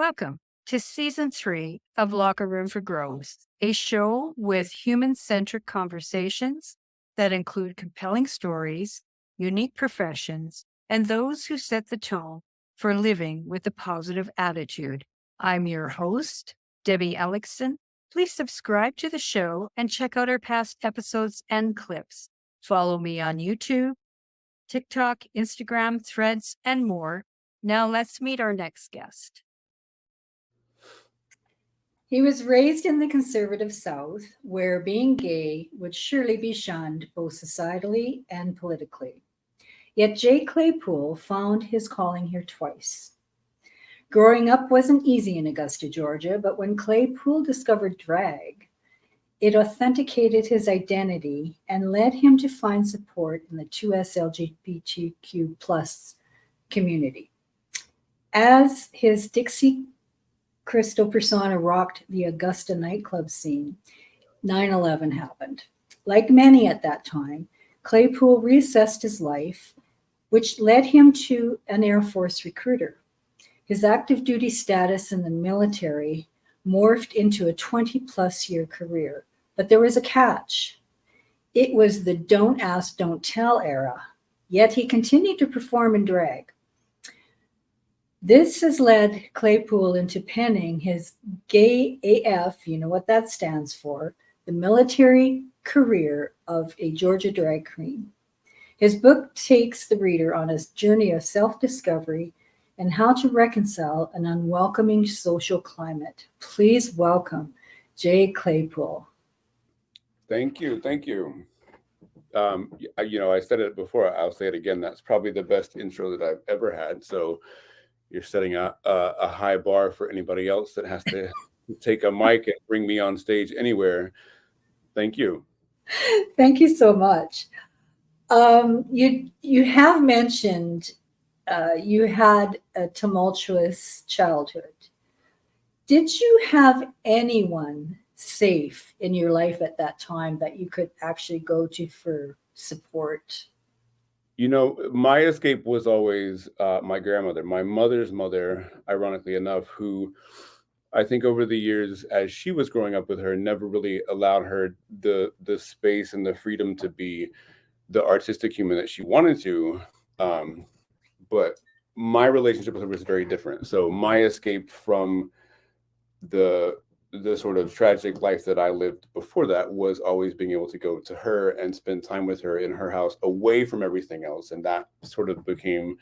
Welcome to season 3 of Locker Room for Growth, a show with human centric conversations that include compelling stories, unique professions, and those who set the tone for living with a positive attitude. I'm your host, Debbie Elicksen. Please subscribe to the show and check out our past episodes and clips. Follow me on YouTube, TikTok, Instagram, Threads, and more. Now let's meet our next guest. He was raised in the conservative South, where being gay would surely be shunned both societally and politically. Yet Jay Claypool found his calling here twice. Growing up wasn't easy in Augusta, Georgia, but when Claypool discovered drag, it authenticated his identity and led him to find support in the 2S LGBTQ plus community. As his Dixie Crystal persona rocked the Augusta nightclub scene, 9/11 happened. Like many at that time, Claypool reassessed his life, which led him to an Air Force recruiter. His active duty status in the military morphed into a 20-plus year career. But there was a catch. It was the don't ask, don't tell era, yet he continued to perform in drag. This has led Claypool into penning his Gay AF, you know what that stands for, the military career of a Georgia drag queen. His book takes the reader on a journey of self-discovery and how to reconcile an unwelcoming social climate. Please welcome Jay Claypool. Thank you. Thank you. I said it before. I'll say it again. That's probably the best intro that I've ever had. So you're setting a high bar for anybody else that has to take a mic and bring me on stage anywhere. Thank you. Thank you so much. You have mentioned you had a tumultuous childhood. Did you have anyone safe in your life at that time that you could actually go to for support? My escape was always my grandmother, my mother's mother, ironically enough, who I think over the years, as she was growing up with her, never really allowed her the space and the freedom to be the artistic human that she wanted to. But my relationship with her was very different. So my escape from the sort of tragic life that I lived before that was always being able to go to her and spend time with her in her house away from everything else. And that sort of became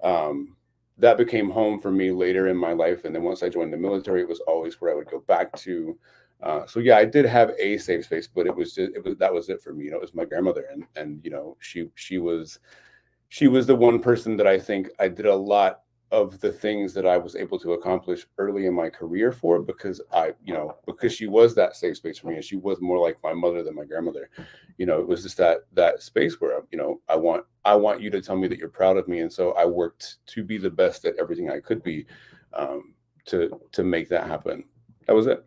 home for me later in my life. And then once I joined the military, it was always where I would go back to. So yeah, I did have a safe space, but that was it for me. It was my grandmother, and she was the one person that I think I did a lot of the things that I was able to accomplish early in my career for, because she was that safe space for me, and she was more like my mother than my grandmother. It was just that space where, I want you to tell me that you're proud of me. And so I worked to be the best at everything I could be, to make that happen. That was it.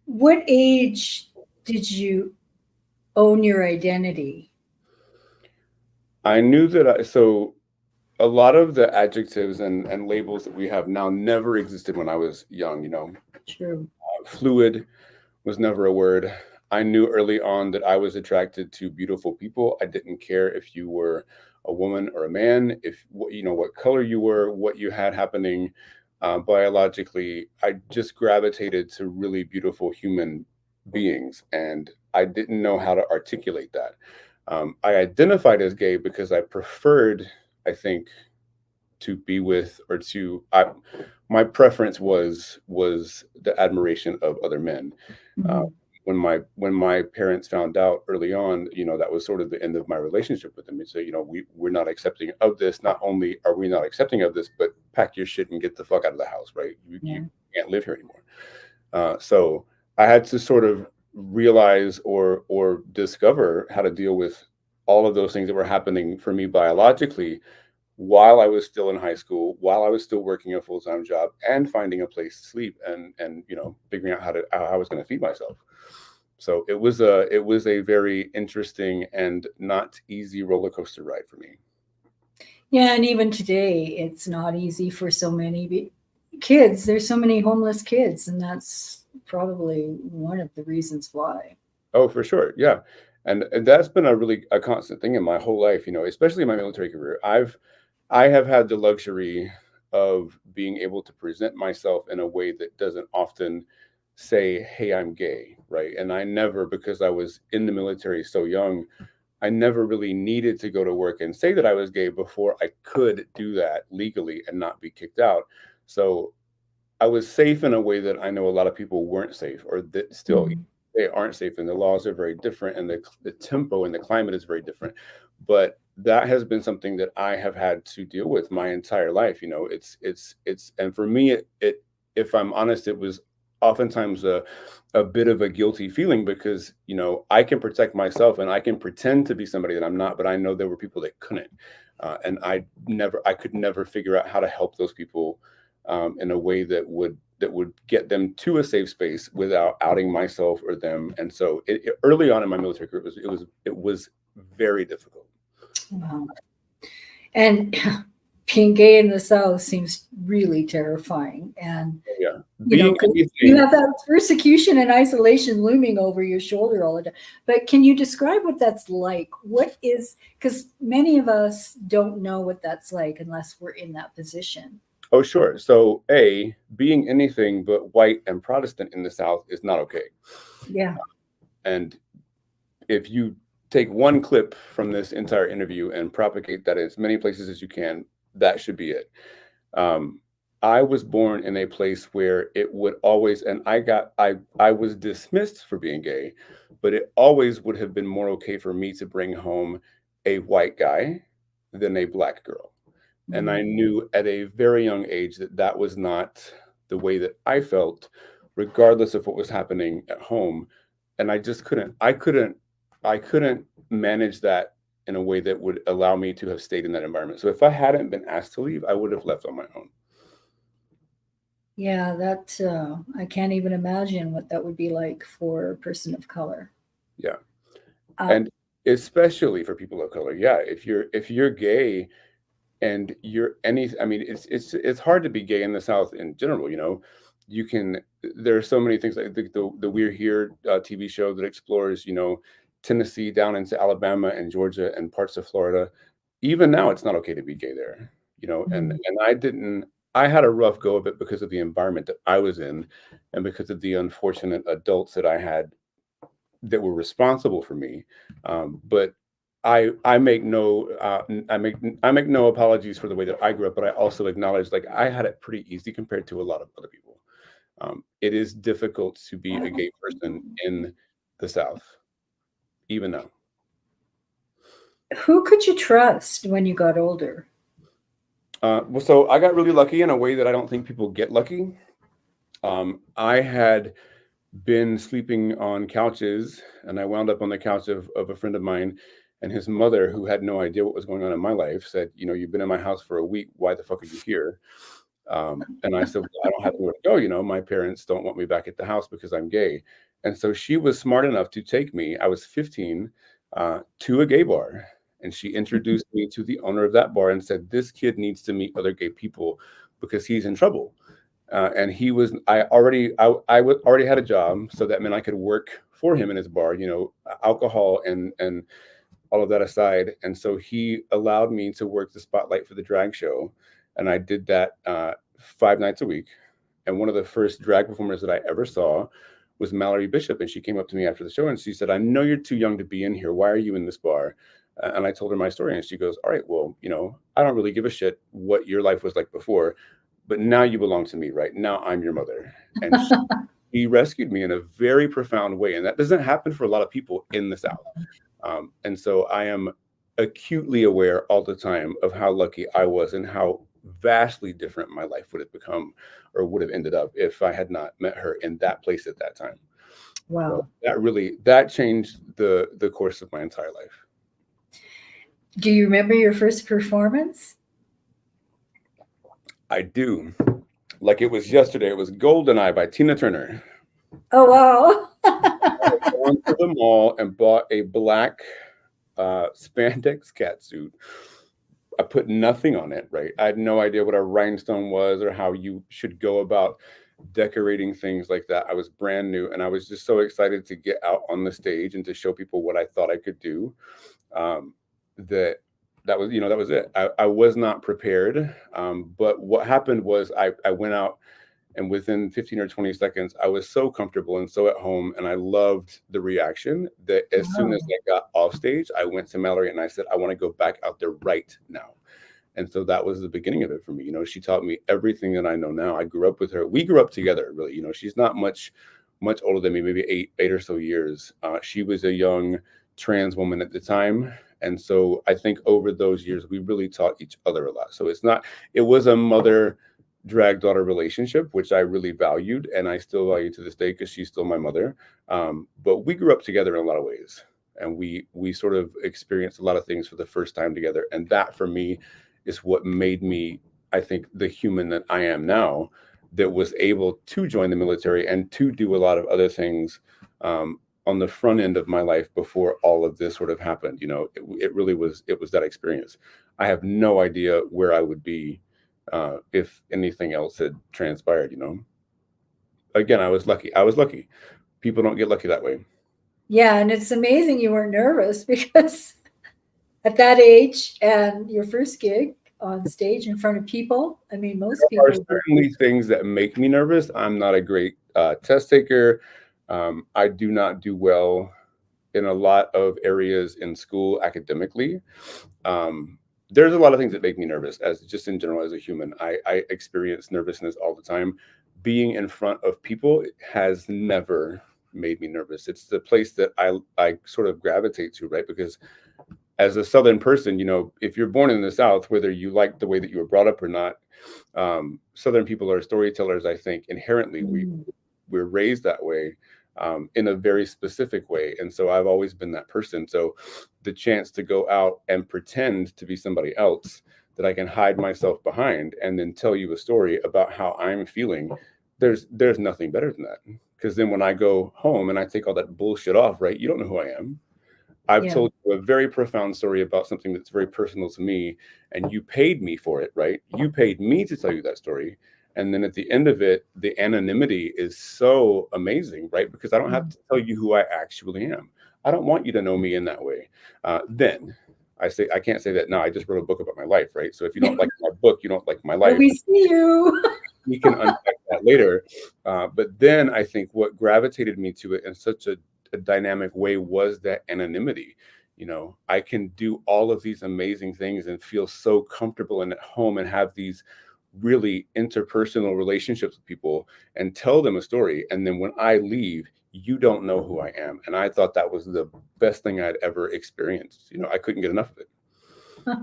What age did you own your identity? I knew that so a lot of the adjectives and labels that we have now never existed when I was young. True. Fluid was never a word. I knew early on that I was attracted to beautiful people. I didn't care if you were a woman or a man, if what color you were, what you had happening. Biologically, I just gravitated to really beautiful human beings, and I didn't know how to articulate that. I identified as gay because I preferred, I think, to be with my preference was the admiration of other men. Mm-hmm. When my parents found out early on, that was sort of the end of my relationship with them. And so, we're not accepting of this. Not only are we not accepting of this, but pack your shit and get the fuck out of the house, right? You can't live here anymore. So I had to sort of realize or discover how to deal with all of those things that were happening for me biologically while I was still in high school, while I was still working a full-time job and finding a place to sleep and figuring out how I was going to feed myself. So it was a very interesting and not easy roller coaster ride for me. Yeah, and even today, it's not easy for so many kids. There's so many homeless kids, and that's probably one of the reasons why. Oh, for sure. Yeah. And that's been a constant thing in my whole life, especially in my military career. I have had the luxury of being able to present myself in a way that doesn't often say, "Hey, I'm gay," right? And I never, because I was in the military so young, I never really needed to go to work and say that I was gay before I could do that legally and not be kicked out. So I was safe in a way that I know a lot of people weren't safe, or that still Mhm. they aren't safe, and the laws are very different, and the tempo and the climate is very different. But that has been something that I have had to deal with my entire life. And for me, it if I'm honest, it was oftentimes a bit of a guilty feeling because I can protect myself and I can pretend to be somebody that I'm not, but I know there were people that couldn't, and I could never figure out how to help those people in a way that would get them to a safe space without outing myself or them. And so early on in my military career, it was very difficult. Wow. And being gay in the South seems really terrifying. And, Yeah, you know, being 'cause you anything. have that persecution and isolation looming over your shoulder all the time. But can you describe what that's like? What is, because many of us don't know what that's like unless we're in that position. Oh, sure. So, being anything but white and Protestant in the South is not okay. Yeah. And if you take one clip from this entire interview and propagate that as many places as you can, that should be it. Um, I was born in a place where it would always, and I was dismissed for being gay, but it always would have been more okay for me to bring home a white guy than a black girl. And I Mhm. knew at a very young age that that was not the way that I felt, regardless of what was happening at home. And I just I couldn't manage that in a way that would allow me to have stayed in that environment. So if I hadn't been asked to leave, I would have left on my own. Yeah, that I can't even imagine what that would be like for a person of color. Yeah. Uh, And especially for people of color. Yeah. If you're gay and you're any I mean it's hard to be gay in the South in general. You can There are so many things like the We're Here TV show that explores Tennessee down into Alabama and Georgia and parts of Florida. Even now it's not okay to be gay there. and mm, and I had a rough go of it because of the environment that I was in, and because of the unfortunate adults that I had that were responsible for me. But I make no I make no apologies for the way that I grew up, but I also acknowledge like I had it pretty easy compared to a lot of other people. It is difficult to be a gay person in the South, even now. who could you trust when you got older? Well, so I got really lucky in a way that I don't think people get lucky. I had been sleeping on couches, and I wound up on the couch of a friend of mine, and his mother, who had no idea what was going on in my life, said, "You've been in my house for a week. Why the fuck are you here?" And I said, "Well, I don't have nowhere to go. My parents don't want me back at the house because I'm gay." And so she was smart enough to take me. I was 15, to a gay bar. And she introduced me to the owner of that bar and said, "This kid needs to meet other gay people because he's in trouble." And he was already had a job, so that meant I could work for him in his bar, alcohol and all of that aside. And so he allowed me to work the spotlight for the drag show, and I did that 5 nights a week. And one of the first drag performers that I ever saw was Mallory Bishop, and she came up to me after the show and she said, "I know you're too young to be in here. Why are you in this bar?" And I told her my story, and she goes, "All right, well, I don't really give a shit what your life was like before, but now you belong to me, right? Now I'm your mother." And she rescued me in a very profound way. And that doesn't happen for a lot of people in the South. And so I am acutely aware all the time of how lucky I was and how vastly different my life would have become or would have ended up if I had not met her in that place at that time. So Wow. that changed the course of my entire life. Do you remember your first performance? I do. Like it was yesterday. It was Goldeneye by Tina Turner. Oh, wow. Gone to the mall and bought a black spandex catsuit. I put nothing on it, right? I had no idea what a rhinestone was or how you should go about decorating things like that. I was brand new, and I was just so excited to get out on the stage and to show people what I thought I could do. Um, that that was, that was it. I was not prepared. But what happened was I went out, and within 15 or 20 seconds, I was so comfortable and so at home, and I loved the reaction that as soon as Wow. I got off stage, I went to Mallory and I said, I want to go back out there right now. And so that was the beginning of it for me. She taught me everything that I know now. I grew up with her. We grew up together, really. She's not much older than me, maybe eight or so years. She was a young trans woman at the time. And so I think over those years, we really taught each other a lot. So it was a mother drag daughter relationship, which I really valued, and I still value to this day because she's still my mother. But we grew up together in a lot of ways, and we sort of experienced a lot of things for the first time together. And that for me is what made me, I think, the human that I am now, that was able to join the military and to do a lot of other things on the front end of my life before all of this sort of happened. It really was, it was that experience. I have no idea where I would be if anything else had transpired. Again, I was lucky. People don't get lucky that way. Yeah, and it's amazing you weren't nervous because at that age and your first gig on stage in front of people, I mean, most There are people. certainly things that make me nervous. I'm not a great test taker. I do not do well in a lot of areas in school academically. There's a lot of things that make me nervous, as just in general as a human. I experience nervousness all the time. Being in front of people has never made me nervous. It's the place that I sort of gravitate to, right? Because as a Southern person, if you're born in the South, whether you like the way that you were brought up or not, Southern people are storytellers. I think inherently we're raised that way, in a very specific way. And so I've always been that person. So the chance to go out and pretend to be somebody else that I can hide myself behind and then tell you a story about how I'm feeling, there's nothing better than that. Because then when I go home and I take all that bullshit off, right? You don't know who I am. I've Yeah. told you a very profound story about something that's very personal to me, and you paid me for it, right? You paid me to tell you that story. And then at the end of it, the anonymity is so amazing, right? Because I don't have to tell you who I actually am. I don't want you to know me in that way. Then I can't say that now. I just wrote a book about my life, right? So if you don't like my book, you don't like my But life. we see you. We can unpack that later. But then I think what gravitated me to it in such a dynamic way was that anonymity. I can do all of these amazing things and feel so comfortable and at home and have these really interpersonal relationships with people and tell them a story. And then when I leave, you don't know who I am. And I thought that was the best thing I'd ever experienced. I couldn't get enough of it.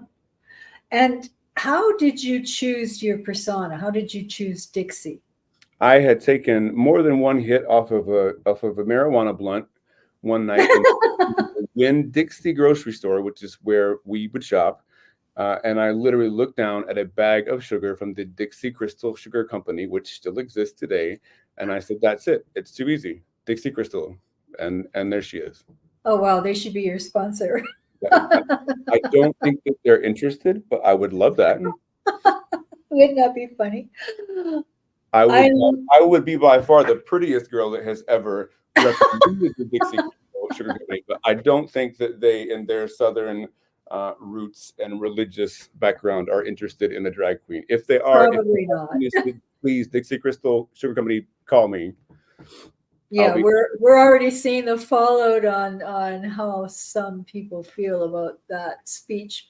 And how did you choose your persona? How did you choose Dixie? I had taken more than one hit off of a marijuana blunt one night in the Winn-Dixie grocery store, which is where we would shop. And I literally looked down at a bag of sugar from the Dixie Crystal Sugar Company, which still exists today. And I said, that's it. It's too easy. Dixie Crystal. And there she is. Oh, wow. They should be your sponsor. I don't think that they're interested, but I would love that. Wouldn't that be funny? I would be by far the prettiest girl that has ever represented the Dixie Sugar Company, but I don't think that they, in their Southern roots and religious background, are interested in a drag queen. If they are, Probably not. Please, Dixie Crystal Sugar Company, call me. Yeah, we're already seeing the fallout on how some people feel about that speech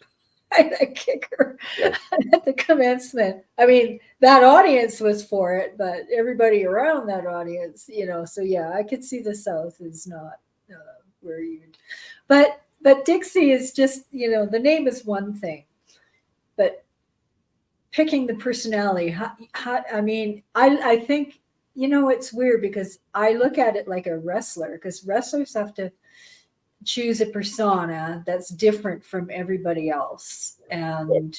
by the kicker at the commencement. I mean, that audience was for it, but everybody around that audience, So yeah, I could see the South is not where you. But Dixie is just, the name is one thing, but picking the personality. I mean, I think. It's weird because I look at it like a wrestler, because wrestlers have to choose a persona that's different from everybody else. And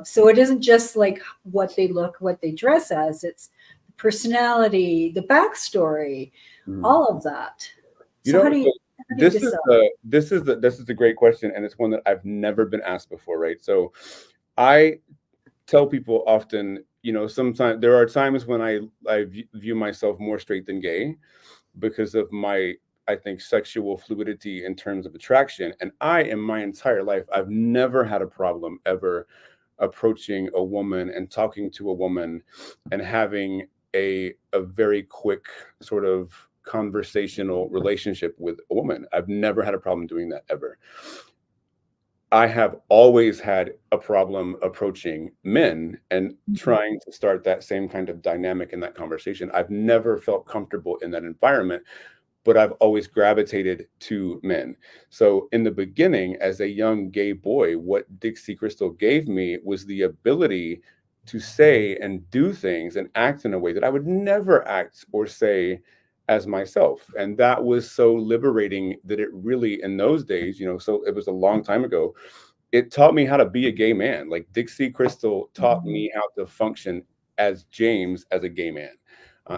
so it isn't just like what they look, what they dress as, it's the personality, the backstory, all of that. So how do you this is the great question, and it's one that I've never been asked before, right? So I tell people often, sometimes there are times when I view myself more straight than gay because of my, I think, sexual fluidity in terms of attraction. And in my entire life, I've never had a problem ever approaching a woman and talking to a woman and having a very quick sort of conversational relationship with a woman. I've never had a problem doing that ever. I have always had a problem approaching men and trying to start that same kind of dynamic in that conversation. I've never felt comfortable in that environment, but I've always gravitated to men. So in the beginning, as a young gay boy, what Dixie Crystal gave me was the ability to say and do things and act in a way that I would never act or say as myself. And that was so liberating that it really, in those days, so it was a long time ago, it taught me how to be a gay man. Like Dixie Crystal taught Mhm. me how to function as James as a gay man.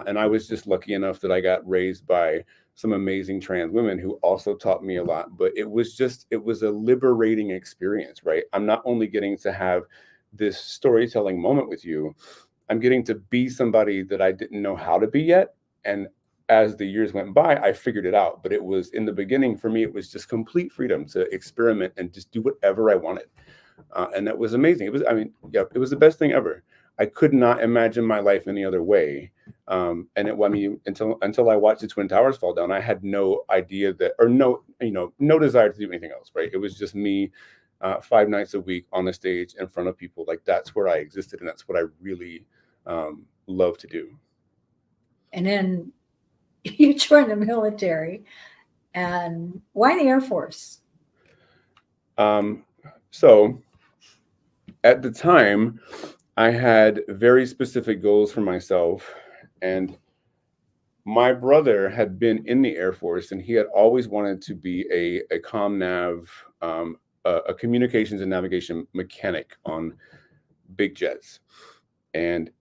And I was just lucky enough that I got raised by some amazing trans women who also taught me a lot. But it was a liberating experience, right? I'm not only getting to have this storytelling moment with you, I'm getting to be somebody that I didn't know how to be yet. And as the years went by, I figured it out. But it was in the beginning for me, it was just complete freedom to experiment and just do whatever I wanted. And that was amazing. It was, I mean, yeah, it was the best thing ever. I could not imagine my life any other way. I mean, until I watched the Twin Towers fall down, I had no idea that, or no, no desire to do anything else. Right? It was just me, 5 nights a week on the stage in front of people. Like that's where I existed, and that's what I really love to do. And then you joined the military. And why the Air Force? So at the time, I had very specific goals for myself, and my brother had been in the Air Force, and he had always wanted to be a comm nav, a communications and navigation mechanic on big jets. And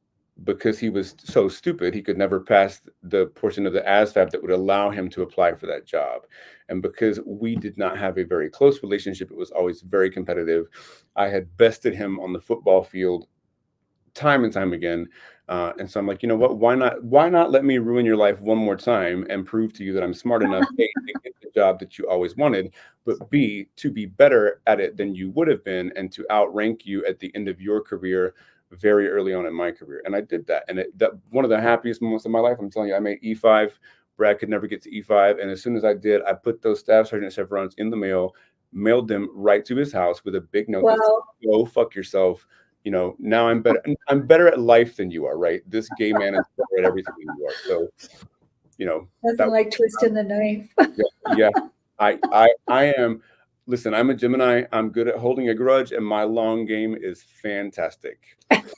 because he was so stupid, he could never pass the portion of the ASVAB that would allow him to apply for that job. And because we did not have a very close relationship, it was always very competitive. I had bested him on the football field time and time again. And so I'm like, you know what? Why not let me ruin your life one more time and prove to you that I'm smart enough, A, to get the job that you always wanted, but B, to be better at it than you would have been and to outrank you at the end of your career very early on in my career. And I did that. And that one of the happiest moments of my life, I'm telling you, I made E5. Brad could never get to E5. And as soon as I did, I put those staff sergeant chevrons in the mail, mailed them right to his house with a big note that Well, said, go fuck yourself. Now I'm better at life than you are, right? This gay man is better at everything than you are. So, nothing that like twisting the knife. yeah, yeah. I am, listen, I'm a Gemini. I'm good at holding a grudge, and my long game is fantastic. That's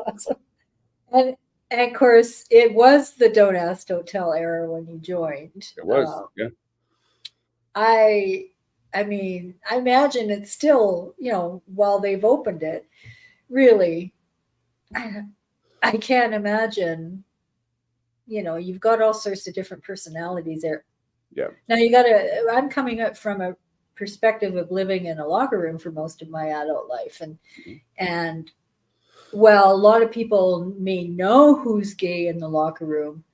awesome. And of course, it was the don't ask, don't tell era when you joined. It was, yeah. I I mean, I imagine it's still, while they've opened it, really, I, I can't imagine, you've got all sorts of different personalities there. Yeah. Now I'm coming up from a perspective of living in a locker room for most of my adult life. And well, a lot of people may know who's gay in the locker room.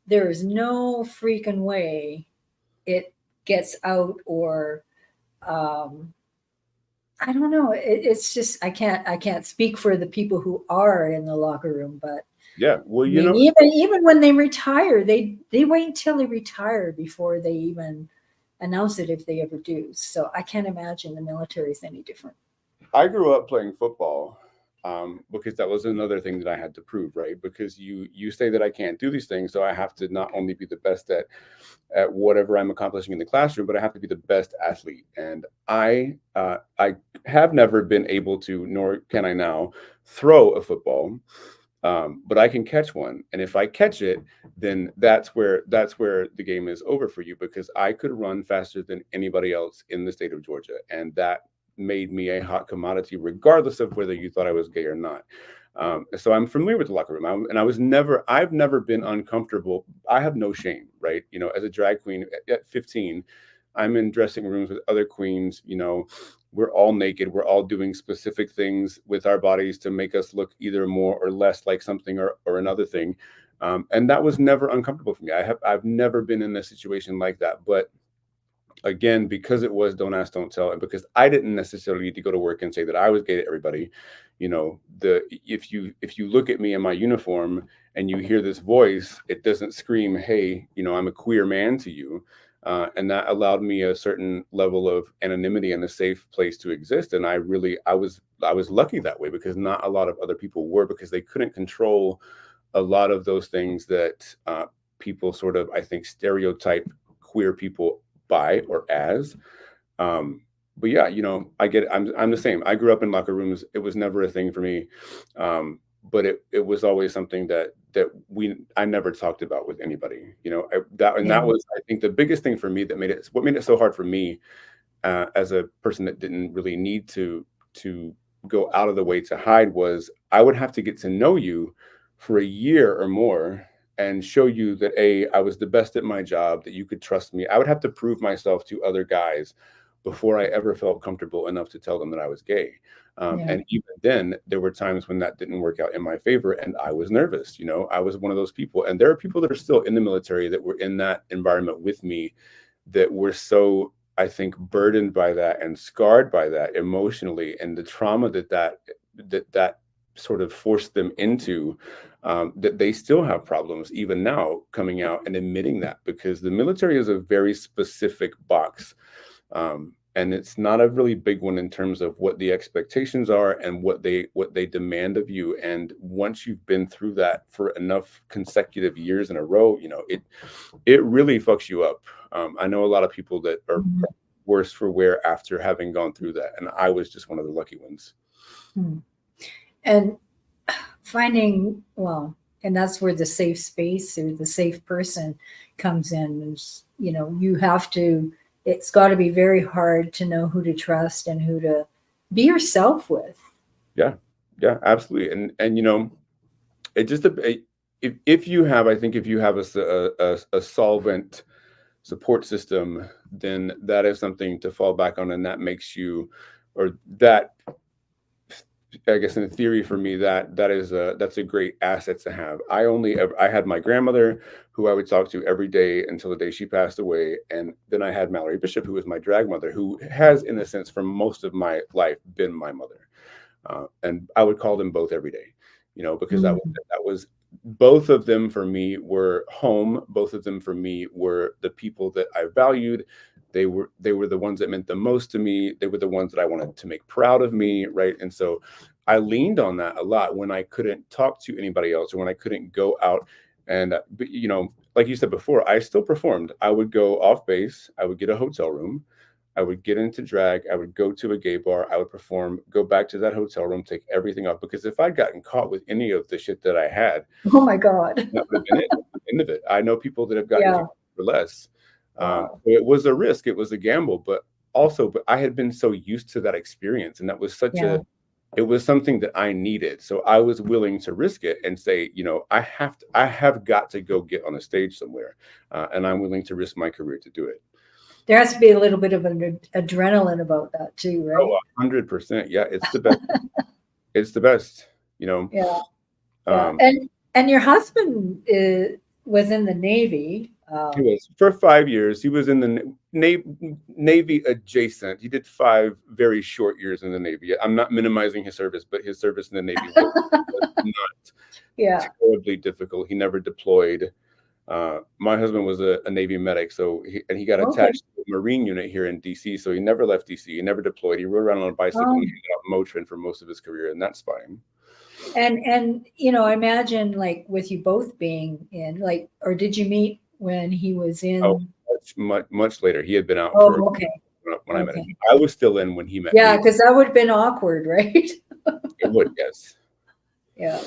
There is no freaking way it gets out or um, I don't know. It's just I can't speak for the people who are in the locker room, but Yeah. Well, I mean, even when they retire, they wait until they retire before they even announce it if they ever do. So I can't imagine the military is any different. I grew up playing football because that was another thing that I had to prove, right? Because you say that I can't do these things, so I have to not only be the best at whatever I'm accomplishing in the classroom, but I have to be the best athlete. And I have never been able to, nor can I now, throw a football. But I can catch one, and if I catch it, then that's where the game is over for you because I could run faster than anybody else in the state of Georgia, and that made me a hot commodity, regardless of whether you thought I was gay or not. So I'm familiar with the locker room, I've never been uncomfortable. I have no shame, right? As a drag queen at 15, I'm in dressing rooms with other queens, we're all naked. We're all doing specific things with our bodies to make us look either more or less like something or another thing. And that was never uncomfortable for me. I've never been in a situation like that. But again, because it was don't ask, don't tell, and because I didn't necessarily need to go to work and say that I was gay to everybody, if you look at me in my uniform and you hear this voice, it doesn't scream, "Hey, I'm a queer man" to you. And that allowed me a certain level of anonymity and a safe place to exist. And I was lucky that way, because not a lot of other people were, because they couldn't control a lot of those things that people sort of, I think, stereotype queer people by or as. But yeah, I get it. I'm the same. I grew up in locker rooms. It was never a thing for me. But it was always something that I never talked about with anybody. That was, I think, the biggest thing for me that made it so hard for me as a person that didn't really need to go out of the way to hide, was I would have to get to know you for a year or more and show you that I was the best at my job, that you could trust me. I would have to prove myself to other guys before I ever felt comfortable enough to tell them that I was gay. And even then, there were times when that didn't work out in my favor, and I was nervous. I was one of those people, and there are people that are still in the military that were in that environment with me, that were so, I think, burdened by that and scarred by that emotionally, and the trauma that sort of forced them into, that they still have problems even now coming out and admitting that, because the military is a very specific box. And it's not a really big one in terms of what the expectations are and what they demand of you. And once you've been through that for enough consecutive years in a row, it really fucks you up. I know a lot of people that are worse for wear after having gone through that, and I was just one of the lucky ones. And finding, and that's where the safe space or the safe person comes in. Is, you have to. It's got to be very hard to know who to trust and who to be yourself with. Yeah, absolutely. And it just, if you have a solvent support system, then that is something to fall back on, and that makes you, or that, I guess in theory for me, that's a great asset to have. I had my grandmother, who I would talk to every day until the day she passed away, and then I had Mallory Bishop, who was my drag mother, who has, in a sense, for most of my life, been my mother. And I would call them both every day, because that was both of them for me were home. Both of them for me were the people that I valued. They were the ones that meant the most to me. They were the ones that I wanted to make proud of me, right? And so I leaned on that a lot when I couldn't talk to anybody else, or when I couldn't go out. And like you said before, I still performed. I would go off base. I would get a hotel room. I would get into drag. I would go to a gay bar. I would perform, go back to that hotel room, take everything off. Because if I'd gotten caught with any of the shit that I had, oh my God, that would have been it. The end of it. I know people that have gotten for less. It was a risk. It was a gamble. But I had been so used to that experience, and that was it was something that I needed. So I was willing to risk it and say, I have got to go get on a stage somewhere, and I'm willing to risk my career to do it. There has to be a little bit of an adrenaline about that too, right? Oh, 100%. Yeah, it's the best. It's the best, Yeah. And your husband was in the Navy. He was for 5 years. He was in the Navy adjacent. He did 5 very short years in the Navy. I'm not minimizing his service, but his service in the Navy was not terribly difficult. He never deployed. My husband was a Navy medic, so he got attached to a Marine unit here in DC. So he never left DC. He never deployed. He rode around on a bicycle and he got Motrin for most of his career, and that's fine. And I imagine, like, with you both being in, like, or did you meet when he was in? Oh, much later. He had been out for when I met him. I was still in when he met me. Yeah, because that would have been awkward, right? It would, yes. Yeah.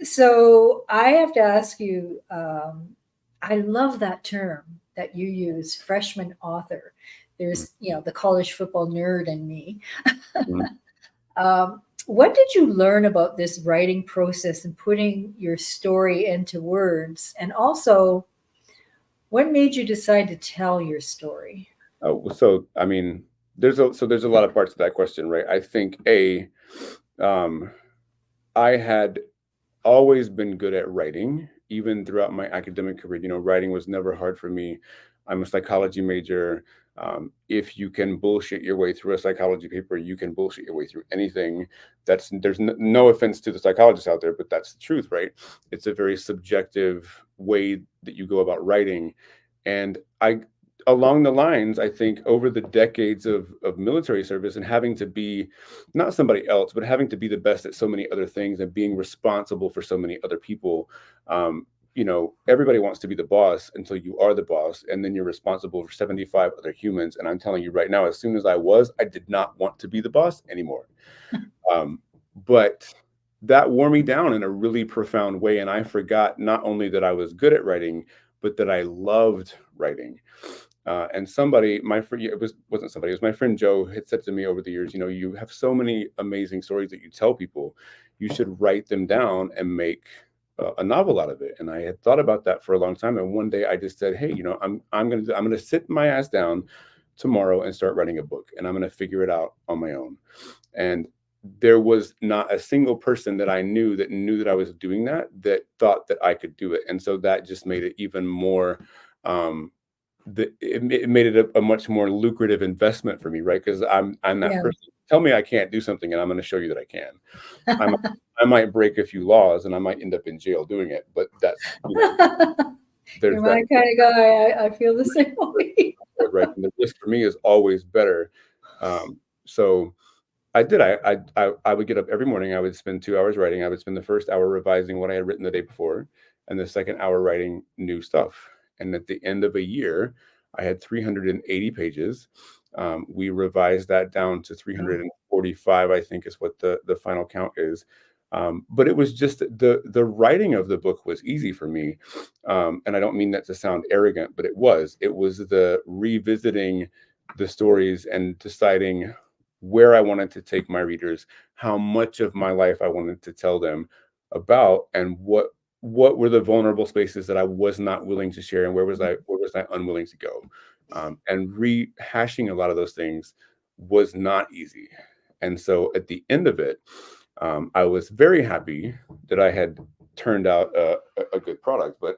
So I have to ask you, I love that term that you use, freshman author. There's, the college football nerd in me. What did you learn about this writing process and putting your story into words? And also, what made you decide to tell your story? Oh, so, I mean, there's a lot of parts to that question, right? I think um, I had always been good at writing, even throughout my academic career. Writing was never hard for me. I'm a psychology major. If you can bullshit your way through a psychology paper, you can bullshit your way through anything. There's no offense to the psychologists out there, but that's the truth, right? It's a very subjective way that you go about writing. And along the lines, I think over the decades of military service and having to be not somebody else, but having to be the best at so many other things and being responsible for so many other people. Everybody wants to be the boss until you are the boss, and then you're responsible for 75 other humans. And I'm telling you right now, as soon as I did not want to be the boss anymore. But that wore me down in a really profound way. And I forgot not only that I was good at writing, but that I loved writing. And somebody, my friend, wasn't somebody, it was my friend Joe, had said to me over the years, you have so many amazing stories that you tell people, you should write them down and make a novel out of it. And I had thought about that for a long time. And one day I just said, hey, I'm gonna sit my ass down tomorrow and start writing a book, and I'm gonna figure it out on my own. And there was not a single person that I knew that I was doing that thought that I could do it. And so that just made it even more. It made it a much more lucrative investment for me, right? Because I'm that Yeah. person. Tell me I can't do something, and I'm going to show you that I can. I might break a few laws, and I might end up in jail doing it, but that's there's You're my kind of guy. I feel the same way. right. And the risk for me is always better. So I did. I would get up every morning. I would spend 2 hours writing. I would spend the first hour revising what I had written the day before, and the second hour writing new stuff. And at the end of a year, I had 380 pages. We revised that down to 345, I think is what the final count is. But it was just the writing of the book was easy for me. And I don't mean that to sound arrogant, but it was the revisiting the stories and deciding where I wanted to take my readers, how much of my life I wanted to tell them about, and what were the vulnerable spaces that I was not willing to share, and where was I unwilling to go. And rehashing a lot of those things was not easy. And so at the end of it, I was very happy that I had turned out a good product. But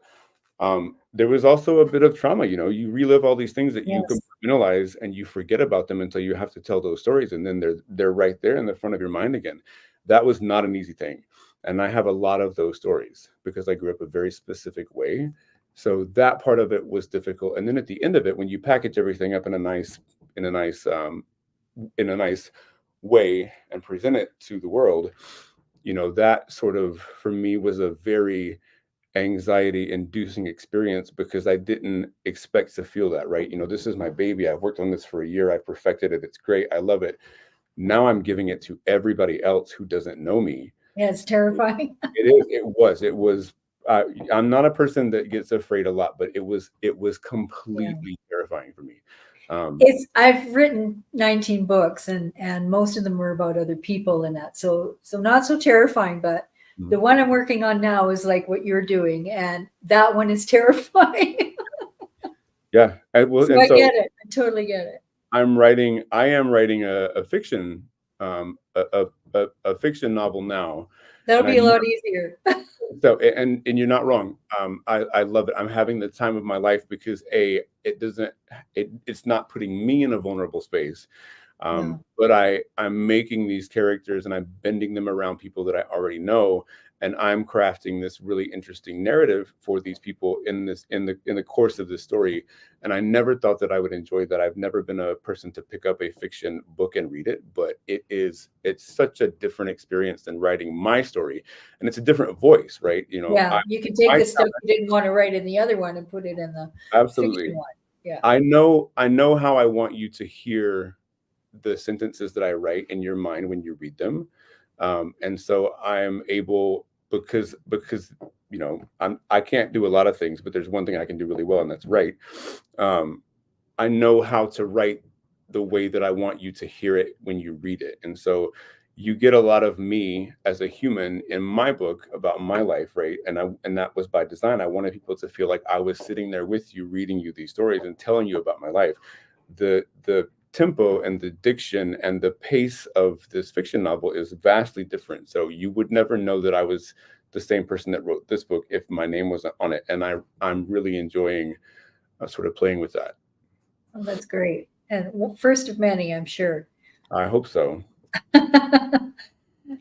there was also a bit of trauma. You relive all these things that you Yes. compartmentalize, and you forget about them until you have to tell those stories, and then they're right there in the front of your mind again. That was not an easy thing. And I have a lot of those stories because I grew up a very specific way. So that part of it was difficult. And then at the end of it, when you package everything up in a nice way and present it to the world, that sort of for me was a very anxiety inducing experience, because I didn't expect to feel that, right? This is my baby. I've worked on this for a year. I've perfected it. It's great. I love it. Now I'm giving it to everybody else who doesn't know me. Yeah, it's terrifying. It was. I'm not a person that gets afraid a lot, but it was completely terrifying for me. I've written 19 books, and most of them were about other people in that. So not so terrifying, but the one I'm working on now is like what you're doing, and that one is terrifying. Yeah, I get it. I totally get it. I am writing a fiction, a fiction novel now. That'll be a lot easier. So, and you're not wrong. I love it. I'm having the time of my life because it's not putting me in a vulnerable space. No. But I'm making these characters, and I'm bending them around people that I already know, and I'm crafting this really interesting narrative for these people in the course of this story. And I never thought that I would enjoy that. I've never been a person to pick up a fiction book and read it, but it's such a different experience than writing my story, and it's a different voice, right? Yeah, you can take the stuff you didn't want to write in the other one and put it in the absolutely fiction one. Yeah, I know how I want you to hear the sentences that I write in your mind when you read them. And so I'm able, because I can't do a lot of things, but there's one thing I can do really well, and that's write. I know how to write the way that I want you to hear it when you read it. And so you get a lot of me as a human in my book about my life, right? And that was by design. I wanted people to feel like I was sitting there with you, reading you these stories and telling you about my life. The tempo and the diction and the pace of this fiction novel is vastly different. So you would never know that I was the same person that wrote this book if my name wasn't on it. And I'm really enjoying sort of playing with that. Oh, that's great. And first of many, I'm sure. I hope so.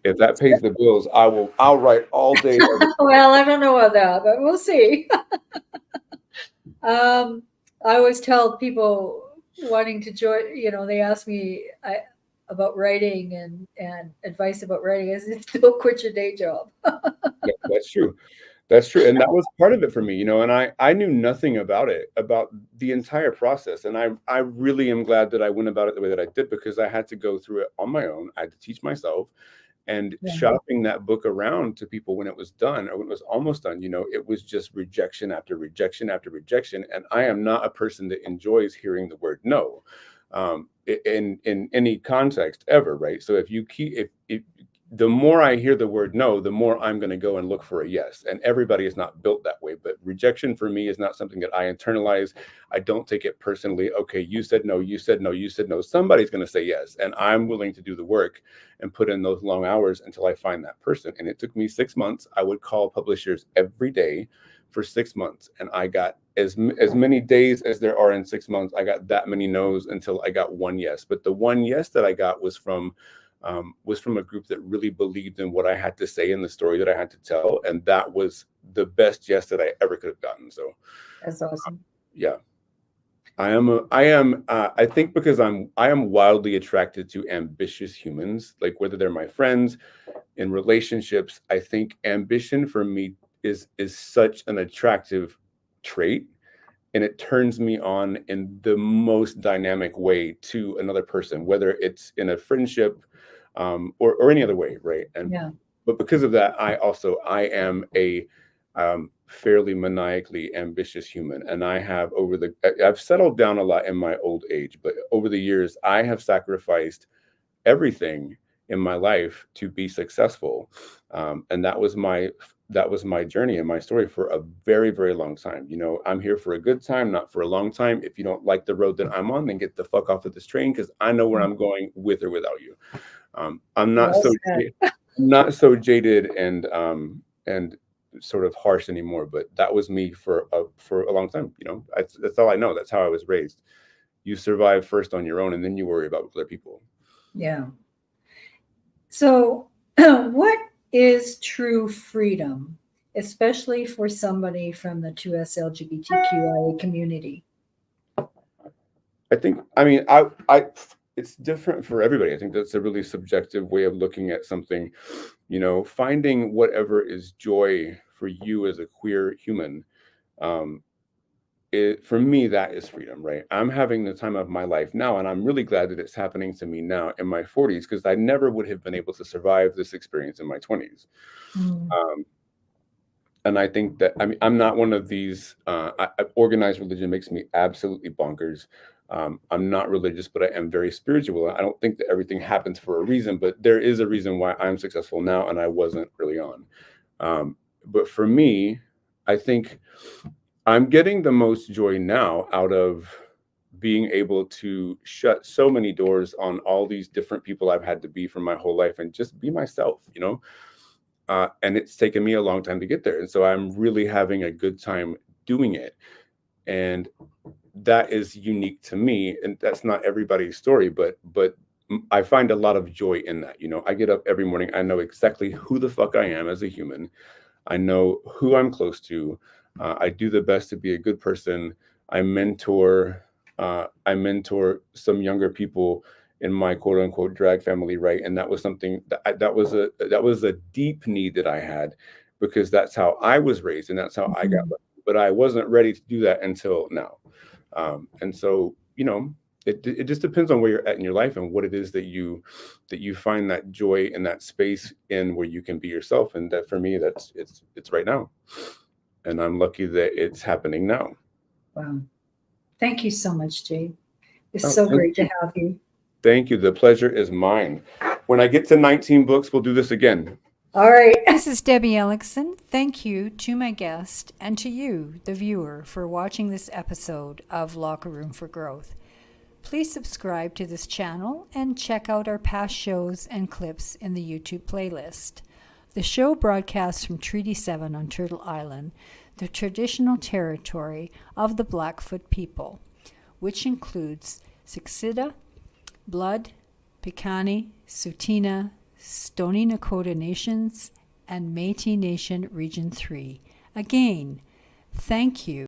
If that pays the bills, I'll write all day. Well, I don't know about that, but we'll see. I always tell people wanting to join, they ask me about writing and advice about writing. I said, don't quit your day job. Yeah, that's true. That's true. And that was part of it for me, and I knew nothing about it, about the entire process. And I really am glad that I went about it the way that I did, because I had to go through it on my own. I had to teach myself. And Yeah. shopping that book around to people when it was done, or when it was almost done, it was just rejection after rejection after rejection. And I am not a person that enjoys hearing the word no, in any context ever, right? So if the more I hear the word no, the more I'm going to go and look for a yes. And everybody is not built that way. But rejection for me is not something that I internalize. I don't take it personally. Okay, you said no, you said no, you said no. Somebody's going to say yes. And I'm willing to do the work and put in those long hours until I find that person. And it took me 6 months. I would call publishers every day for 6 months. And I got as many days as there are in 6 months. I got that many no's until I got one yes. But the one yes that I got was from a group that really believed in what I had to say and the story that I had to tell. And that was the best yes that I ever could have gotten. So That's awesome. yeah, I think because I am wildly attracted to ambitious humans, like whether they're my friends, in relationships. I think ambition for me is such an attractive trait, and it turns me on in the most dynamic way to another person, whether it's in a friendship, or any other way, right? And Yeah. but because of that, I am a fairly maniacally ambitious human, and I've settled down a lot in my old age, but over the years, I have sacrificed everything in my life to be successful, and that was my journey and my story for a very, very long time. I'm here for a good time, not for a long time. If you don't like the road that I'm on, then get the fuck off of this train, because I know where I'm going, with or without you. I'm not Well so said. not so jaded and sort of harsh anymore. But that was me for a long time. That's all I know. That's how I was raised. You survive first on your own, and then you worry about other people. Yeah. So, what is true freedom, especially for somebody from the 2S LGBTQIA community? It's different for everybody. I think that's a really subjective way of looking at something. Finding whatever is joy for you as a queer human. For me, that is freedom, right? I'm having the time of my life now, and I'm really glad that it's happening to me now in my 40s, because I never would have been able to survive this experience in my 20s. Mm. And I think that, I'm not one of these. Organized religion makes me absolutely bonkers. I'm not religious, but I am very spiritual. I don't think that everything happens for a reason, but there is a reason why I'm successful now, and I wasn't early on. But for me, I think I'm getting the most joy now out of being able to shut so many doors on all these different people I've had to be for my whole life, and just be myself, and it's taken me a long time to get there. And so I'm really having a good time doing it. And that is unique to me. And that's not everybody's story, but I find a lot of joy in that. I get up every morning. I know exactly who the fuck I am as a human. I know who I'm close to. I do the best to be a good person. I mentor some younger people in my quote unquote drag family, right? And that was something that was a deep need that I had, because that's how I was raised, and that's how I got. But I wasn't ready to do that until now. And so, it just depends on where you're at in your life, and what it is that you find that joy in that space in, where you can be yourself. And that, for me, it's right now. And I'm lucky that it's happening now. Wow. Thank you so much, Jay. It's Oh, so thank great to you. have you. Thank you. The pleasure is mine. When I get to 19 books, we'll do this again. All right. This is Debbie Elicksen. Thank you to my guest and to you, the viewer, for watching this episode of Locker Room for Growth. Please subscribe to this channel and check out our past shows and clips in the YouTube playlist. The show broadcasts from Treaty 7 on Turtle Island, the traditional territory of the Blackfoot people, which includes Siksika, Blood, Piikani, Tsuut'ina, Stoney Nakoda Nations, and Métis Nation Region 3. Again, thank you.